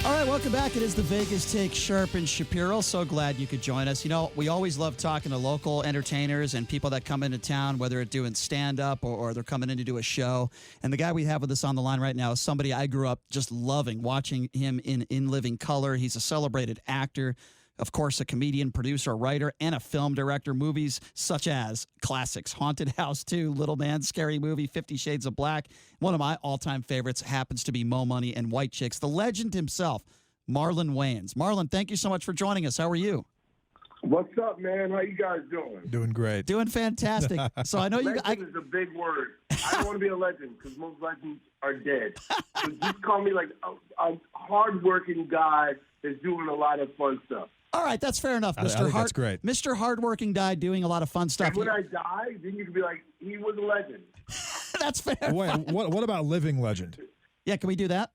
All right, welcome back. It is the Vegas Take, Sharp and Shapiro. So glad you could join us. You know, we always love talking to local entertainers and people that come into town, whether it's doing stand-up or they're coming in to do a show. And the guy we have with us on the line right now is somebody I grew up just loving, watching him in living color. He's a celebrated actor, of course, a comedian, producer, writer, and a film director. Movies such as classics, Haunted House 2, Little Man, Scary Movie, 50 Shades of Black. One of my all-time favorites happens to be Mo Money and White Chicks. The legend himself, Marlon Wayans. Marlon, thank you so much for joining us. How are you? What's up, man? How you guys doing? Doing great. Doing fantastic. So I know you. Legend is a big word. I don't want to be a legend because most legends are dead. So just call me like a hard-working guy that's doing a lot of fun stuff. All right, that's fair enough, Mr. That's great. Mr. Hardworking guy doing a lot of fun stuff. And when I die, then you can be like, he was a legend. That's fair. Wait, what about living legend? Yeah, can we do that?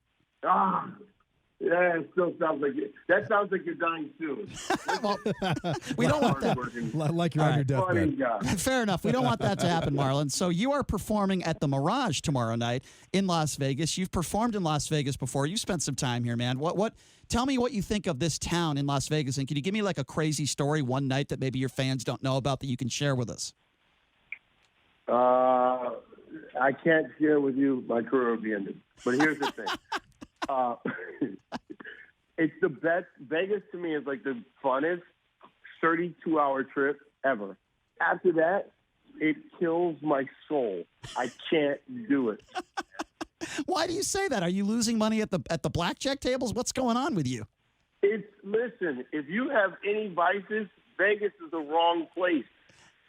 Yeah, it still sounds like it. That sounds like you're dying soon. Well, we don't want that. Like you're on your deathbed. Fair enough. We don't want that to happen, Marlon. So you are performing at the Mirage tomorrow night in Las Vegas. You've performed in Las Vegas before. You've spent some time here, man. Tell me what you think of this town in Las Vegas, and can you give me like a crazy story one night that maybe your fans don't know about that you can share with us? I can't share with you. My career will be ended. But here's the thing. It's the best. Vegas to me is like the funnest 32-hour trip ever. After that, it kills my soul. I can't do it. Why do you say that? Are you losing money at the blackjack tables? What's going on with you? Listen, if you have any vices, Vegas is the wrong place.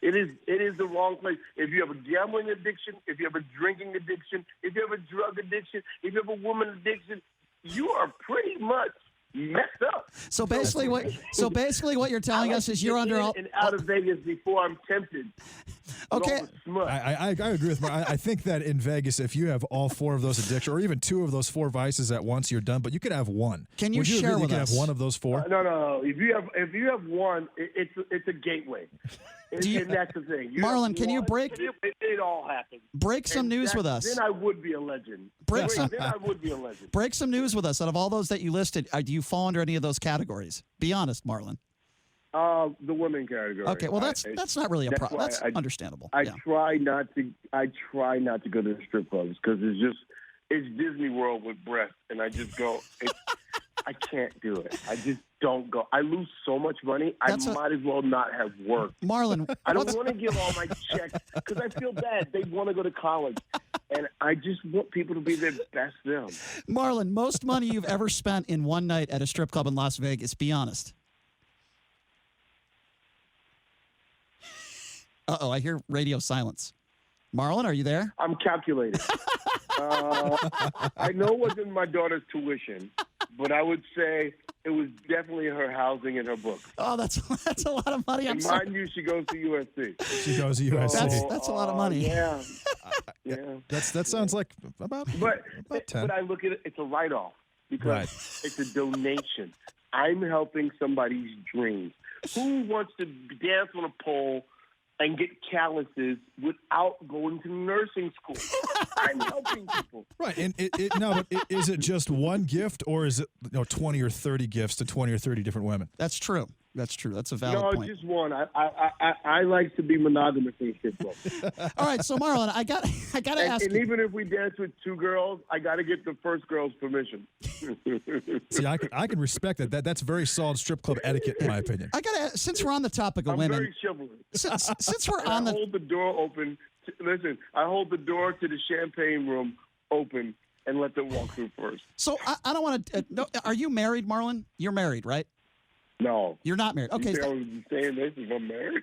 It is the wrong place. If you have a gambling addiction, if you have a drinking addiction, if you have a drug addiction, if you have a woman addiction, you are pretty much messed up. So basically, what you're telling us is you're under all and out of Vegas before I'm tempted. Okay, I agree with Mark. I think that in Vegas, if you have all four of those addictions, or even two of those four vices at once, you're done. But you could have one. Can you share with us? You can have one of those four. No. If you have one, it's a gateway. And that's the thing. Marlon, can you break? It all happens. Break some news with us. Then I would be a legend. Then I would be a legend. Break some news with us. Out of all those that you listed, do you fall under any of those categories? Be honest, Marlon. The women category. Okay, well that's not really a problem. That's understandable. I try not to go to the strip clubs because it's Disney World with breasts, and I just go. I can't do it. I just don't go. I lose so much money. I might as well not have worked. Marlon, I don't want to give all my checks because I feel bad. They want to go to college, and I just want people to be their best them. Marlon, most money you've ever spent in one night at a strip club in Las Vegas. Be honest. Uh-oh, I hear radio silence. Marlon, are you there? I'm calculating. I know it wasn't my daughter's tuition, but I would say it was definitely her housing and her books. Oh, that's a lot of money. And mind you, she goes to USC. She goes to USC. That's a lot of money. Yeah. That sounds like about 10. But I look at it, it's a write-off because it's a donation. I'm helping somebody's dreams. Who wants to dance on a pole and get calluses without going to nursing school? I'm helping people. Right, and but is it just one gift, or is it 20 or 30 gifts to 20 or 30 different women? That's true. That's a valid point. No, just one. I like to be monogamous in strip club. All right, so Marlon, I got to ask you. And even if we dance with two girls, I got to get the first girl's permission. See, I can respect that. That's very solid strip club etiquette, in my opinion. I got to, since we're on the topic of women. I'm very chivalrous. Since we're on I hold the door open. Listen, I hold the door to the champagne room open and let them walk through first. So I don't want to. Are you married, Marlon? You're married, right? No. You're not married. Okay. I was saying this if I'm married.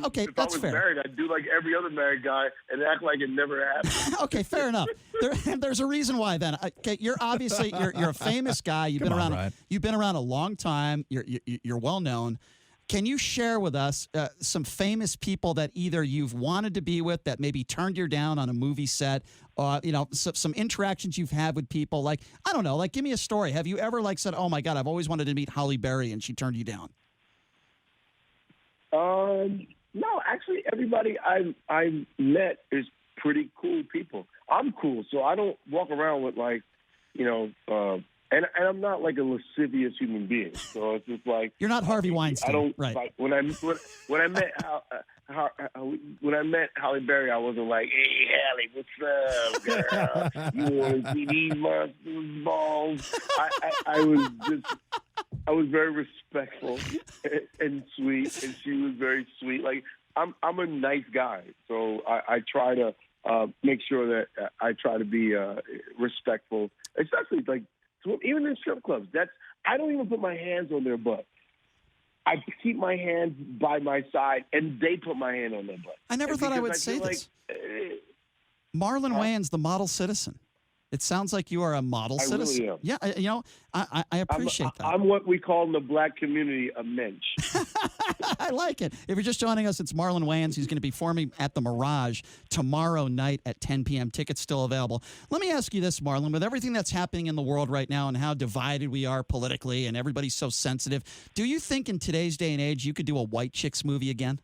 Okay, if that's I was fair. married, I'd do like every other married guy and act like it never happened. Okay, fair enough. There's a reason why then. Okay, you're obviously you're a famous guy. You've been around a long time. You're well known. Can you share with us some famous people that either you've wanted to be with that maybe turned you down on a movie set? Some interactions you've had with people. Like, I don't know. Like, give me a story. Have you ever said, "Oh my God, I've always wanted to meet Halle Berry," and she turned you down? No, actually, everybody I've met is pretty cool people. I'm cool, so I don't walk around with And I'm not like a lascivious human being, so it's just like You're not Harvey Weinstein, I don't right? like when I met when I met Halle Berry, I wasn't like, "Hey, Halle, what's up, girl? You want to see these monsters balls?" I was very respectful and sweet, and she was very sweet. Like I'm a nice guy, so I try to make sure that I try to be respectful, especially like. Even in strip clubs, I don't even put my hands on their butt. I keep my hands by my side, and they put my hand on their butt. I never thought I would say this. Marlon Wayans, the model citizen. It sounds like you are a model citizen. Really am. Yeah, I appreciate that. I'm what we call in the black community a mensch. I like it. If you're just joining us, it's Marlon Wayans. He's going to be performing at the Mirage tomorrow night at 10 p.m. Tickets still available. Let me ask you this, Marlon. With everything that's happening in the world right now and how divided we are politically and everybody's so sensitive, do you think in today's day and age you could do a White Chicks movie again?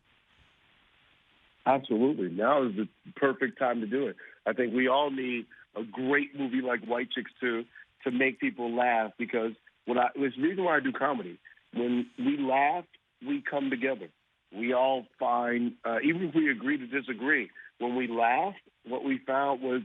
Absolutely. Now is the perfect time to do it. I think we all need a great movie like White Chicks 2 to make people laugh, because it's the reason why I do comedy. When we laugh, we come together. We all find, even if we agree to disagree, when we laugh, what we found was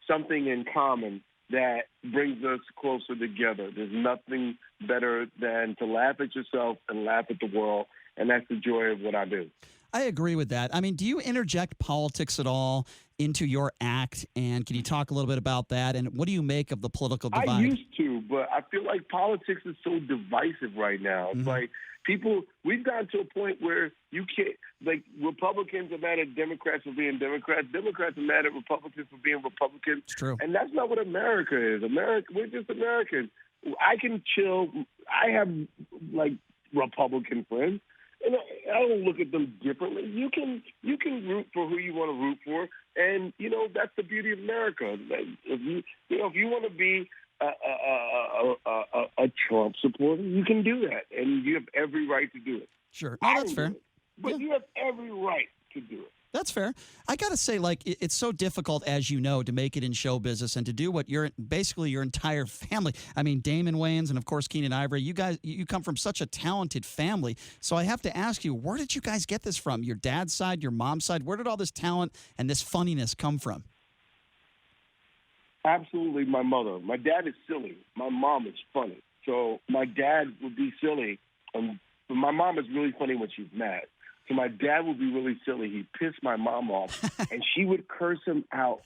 something in common that brings us closer together. There's nothing better than to laugh at yourself and laugh at the world, and that's the joy of what I do. I agree with that. I mean, do you interject politics at all into your act? And can you talk a little bit about that? And what do you make of the political divide? I used to, but I feel like politics is so divisive right now. It's like we've gotten to a point where you can't, like, Republicans are mad at Democrats for being Democrats. Democrats are mad at Republicans for being Republicans. It's true. And that's not what America is. We're just Americans. I can chill. I have, like, Republican friends. And I don't look at them differently. You can root for who you want to root for, and that's the beauty of America. If you want to be a Trump supporter, you can do that, and you have every right to do it. Sure, no, that's fair. But you have every right to do it. That's fair. I got to say, like, it's so difficult, as you know, to make it in show business and to do what basically your entire family. I mean, Damon Wayans and, of course, Keenan Ivory, you guys, you come from such a talented family. So I have to ask you, where did you guys get this from? Your dad's side, your mom's side? Where did all this talent and this funniness come from? Absolutely, my mother. My dad is silly. My mom is funny. So my dad would be silly. But my mom is really funny when she's mad. So my dad would be really silly. He'd piss my mom off, and she would curse him out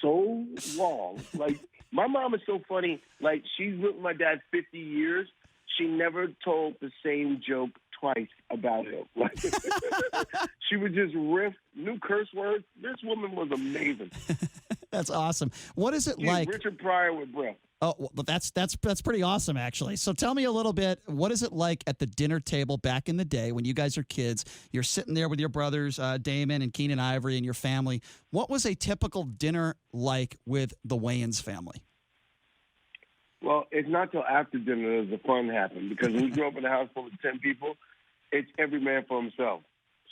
so long. Like, my mom is so funny. Like, she's with my dad 50 years. She never told the same joke twice about him. Like, she would just riff new curse words. This woman was amazing. That's awesome. What is it like? Richard Pryor with breath. Oh, well, that's pretty awesome, actually. So tell me a little bit, what is it like at the dinner table back in the day when you guys are kids? You're sitting there with your brothers, Damon and Keenan Ivory, and your family. What was a typical dinner like with the Wayans family? Well, it's not till after dinner that the fun happened, because when we grew up in a house full of 10 people, it's every man for himself.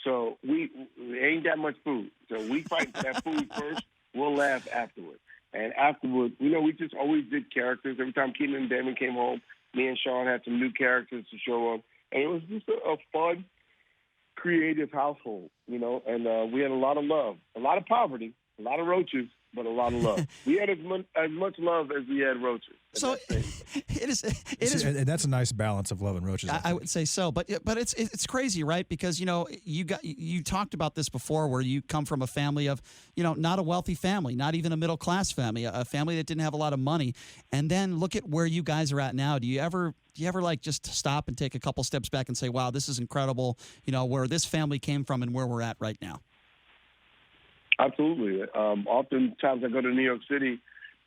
So we ain't that much food. So we fight for that food first. We'll laugh afterwards. And afterwards, we just always did characters. Every time Keenan and Damon came home, me and Sean had some new characters to show them. And it was just a fun, creative household, and we had a lot of love, a lot of poverty, a lot of roaches, but a lot of love. We had as much love as we had roaches. So it is, and that's a nice balance of love and roaches. I would say so, but it's crazy, right? Because you talked about this before, where you come from a family of not a wealthy family, not even a middle class family, a family that didn't have a lot of money, and then look at where you guys are at now. Do you ever like just stop and take a couple steps back and say, wow, this is incredible, where this family came from and where we're at right now? Absolutely. Oftentimes I go to New York City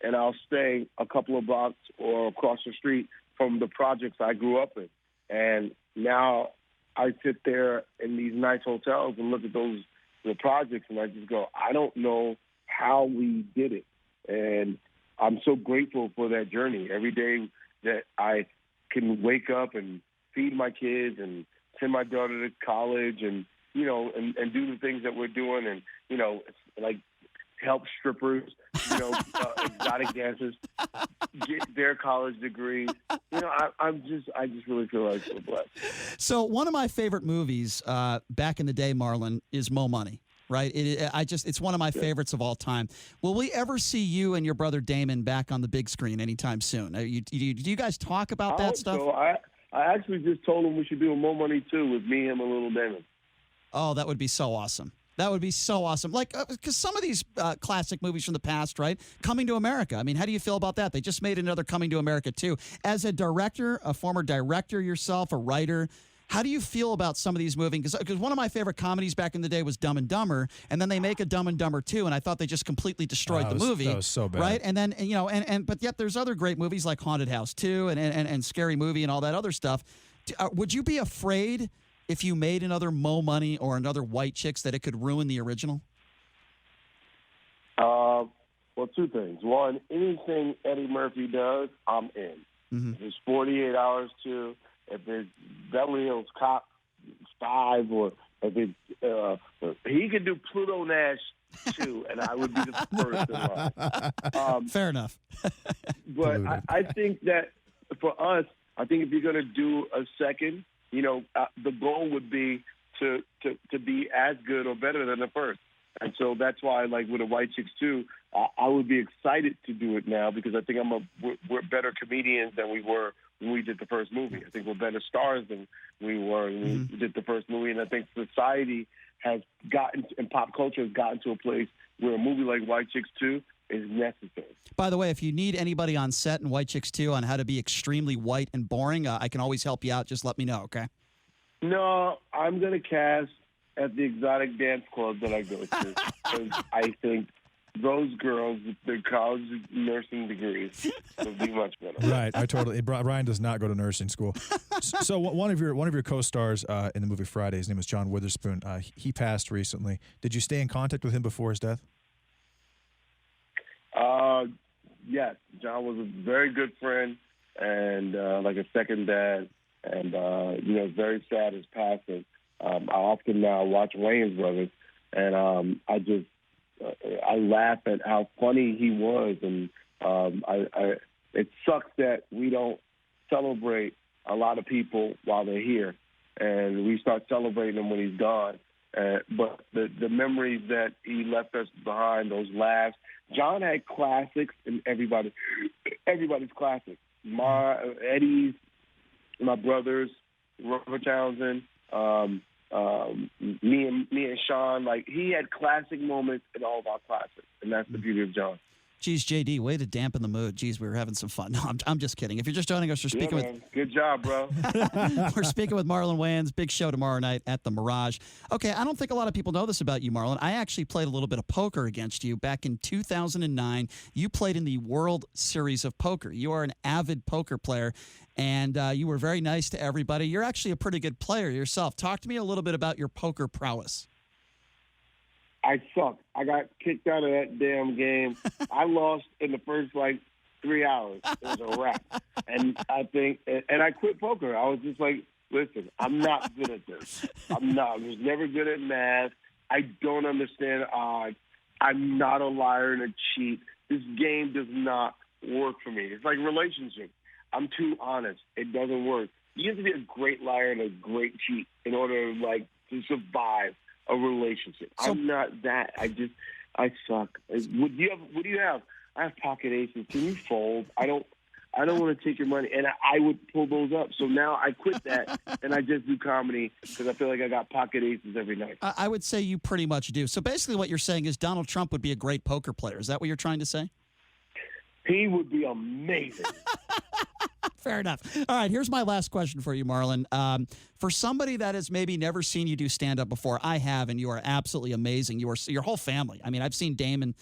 and I'll stay a couple of blocks or across the street from the projects I grew up in. And now I sit there in these nice hotels and look at the projects, and I just go, I don't know how we did it. And I'm so grateful for that journey. Every day that I can wake up and feed my kids and send my daughter to college and do the things that we're doing. And, it's like help strippers, exotic dancers get their college degrees. I just really feel like so blessed. So one of my favorite movies back in the day, Marlon, is Mo Money. Right, it's one of my favorites of all time. Will we ever see you and your brother Damon back on the big screen anytime soon? Do you guys talk about that stuff? So I actually just told him we should do a Mo Money too with me, him, and little Damon. Oh, that would be so awesome. That would be so awesome. Like, because some of these classic movies from the past, right? Coming to America. I mean, how do you feel about that? They just made another Coming to America too. As a director, a former director yourself, a writer, how do you feel about some of these movies? Because one of my favorite comedies back in the day was Dumb and Dumber, and then they make a Dumb and Dumber 2, and I thought they just completely destroyed the movie. That was so bad. Right? And then, but yet there's other great movies like Haunted House 2 and Scary Movie and all that other stuff. Would you be afraid if you made another Mo Money or another White Chicks that it could ruin the original? Well, two things. One, anything Eddie Murphy does, I'm in. Mm-hmm. If it's 48 Hours too. If it's Beverly Hills Cop 5, or if it's he could do Pluto Nash 2, and I would be the first in line. Fair enough. But I think that for us, I think if you're going to do a second, the goal would be to be as good or better than the first. And so that's why, like with the White Chicks 2, I would be excited to do it now because I think we're better comedians than we were when we did the first movie. I think we're better stars than we were when we did the first movie. And I think society has gotten, and pop culture has gotten to a place where a movie like White Chicks 2 is necessary. By the way, if you need anybody on set in White Chicks 2 on how to be extremely white and boring, I can always help you out. Just let me know, okay? No, I'm going to cast at the exotic dance club that I go to because I think those girls with their college nursing degrees would be much better. Right, I totally. Brian does not go to nursing school. So one of your co-stars in the movie Friday, his name was John Witherspoon. He passed recently. Did you stay in contact with him before his death? Yes, John was a very good friend and like a second dad, and very sad his passing. I often now watch Wayans Brothers, and I laugh at how funny he was, and it sucks that we don't celebrate a lot of people while they're here, and we start celebrating them when he's gone. But the memories that he left us behind, those laughs. John had classics, and everybody's classics. Eddie's, my brothers, Robert Townsend, me and Sean. Like, he had classic moments in all of our classics, and that's the beauty of John. Geez, JD, way to dampen the mood. Geez, we were having some fun. No, I'm just kidding. If you're just joining us, we're speaking with... Good job, bro. We're speaking with Marlon Wayans. Big show tomorrow night at the Mirage. Okay, I don't think a lot of people know this about you, Marlon. I actually played a little bit of poker against you back in 2009. You played in the World Series of Poker. You are an avid poker player, and you were very nice to everybody. You're actually a pretty good player yourself. Talk to me a little bit about your poker prowess. I sucked. I got kicked out of that damn game. I lost in the first, 3 hours. It was a wrap. And I quit poker. I was just like, listen, I'm not good at this. I was never good at math. I don't understand odds. I'm not a liar and a cheat. This game does not work for me. It's like relationships. I'm too honest. It doesn't work. You have to be a great liar and a great cheat in order, to survive a relationship. So, I'm not that. I suck. What do you have? I have pocket aces. Can you fold? I don't want to take your money. And I would pull those up. So now I quit that and I just do comedy because I feel like I got pocket aces every night. I would say you pretty much do. So basically what you're saying is Donald Trump would be a great poker player. Is that what you're trying to say? He would be amazing. Fair enough. All right, here's my last question for you, Marlon. For somebody that has maybe never seen you do stand-up before, I have, and you are absolutely amazing. Your whole family. I mean, I've seen Damon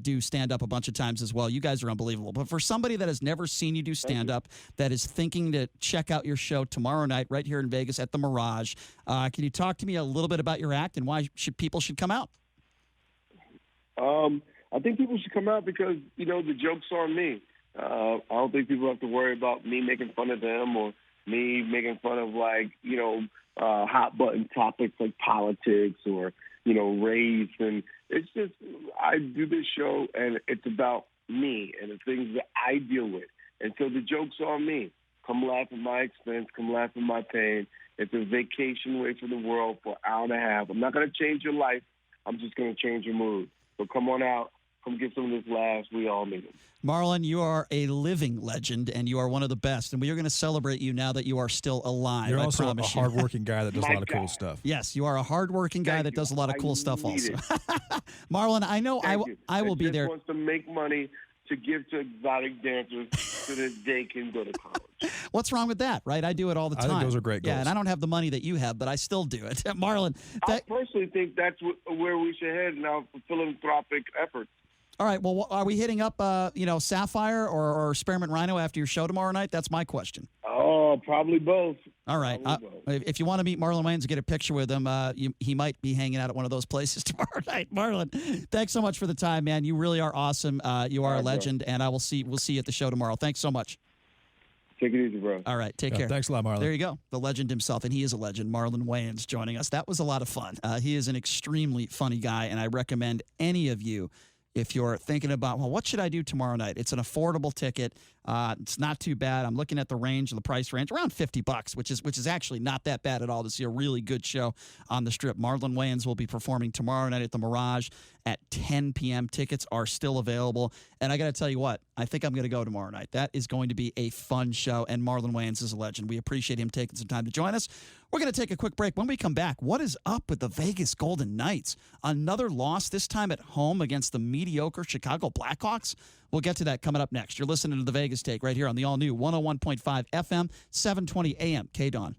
do stand-up a bunch of times as well. You guys are unbelievable. But for somebody that has never seen you do stand-up, that is thinking to check out your show tomorrow night right here in Vegas at the Mirage, can you talk to me a little bit about your act and why people should come out? I think people should come out because, the joke's on me. I don't think people have to worry about me making fun of them or me making fun of hot button topics like politics or race. And it's just, I do this show, and it's about me and the things that I deal with. And so the joke's on me. Come laugh at my expense. Come laugh at my pain. It's a vacation away from the world for an hour and a half. I'm not going to change your life. I'm just going to change your mood. So come on out. Come get some of this laughs. We all need them. Marlon, you are a living legend, and you are one of the best. And we are going to celebrate you now that you are still alive. You're I also a promise you. hardworking guy that does a My lot of cool God. stuff. Yes, you are a hardworking guy that does a lot of cool stuff also. Marlon, I know I will be there. Wants to make money to give to exotic dancers so that they can go to college. What's wrong with that, right? I do it all the time. I think those are great goals. Yeah, and I don't have the money that you have, but I still do it. Marlon, I personally think that's where we should head in our philanthropic efforts. all right, well, are we hitting up, Sapphire or Spearmint Rhino after your show tomorrow night? That's my question. Oh, probably both. All right. If you want to meet Marlon Wayans and get a picture with him, he might be hanging out at one of those places tomorrow night. Marlon, thanks so much for the time, man. You really are awesome. You are a legend, and we'll see you at the show tomorrow. Thanks so much. Take it easy, bro. All right, take care. Thanks a lot, Marlon. There you go. The legend himself, and he is a legend, Marlon Wayans, joining us. That was a lot of fun. He is an extremely funny guy, and I recommend any of you, if you're thinking about, well, what should I do tomorrow night? It's an affordable ticket. It's not too bad. I'm looking at the price range, around $50, which is actually not that bad at all to see a really good show on the Strip. Marlon Wayans will be performing tomorrow night at the Mirage at 10 p.m. Tickets are still available. And I got to tell you what, I think I'm going to go tomorrow night. That is going to be a fun show, and Marlon Wayans is a legend. We appreciate him taking some time to join us. We're going to take a quick break. When we come back, what is up with the Vegas Golden Knights? Another loss, this time at home against the mediocre Chicago Blackhawks? We'll get to that coming up next. You're listening to The Vegas Take right here on the all-new 101.5 FM, 720 AM, KDAWN.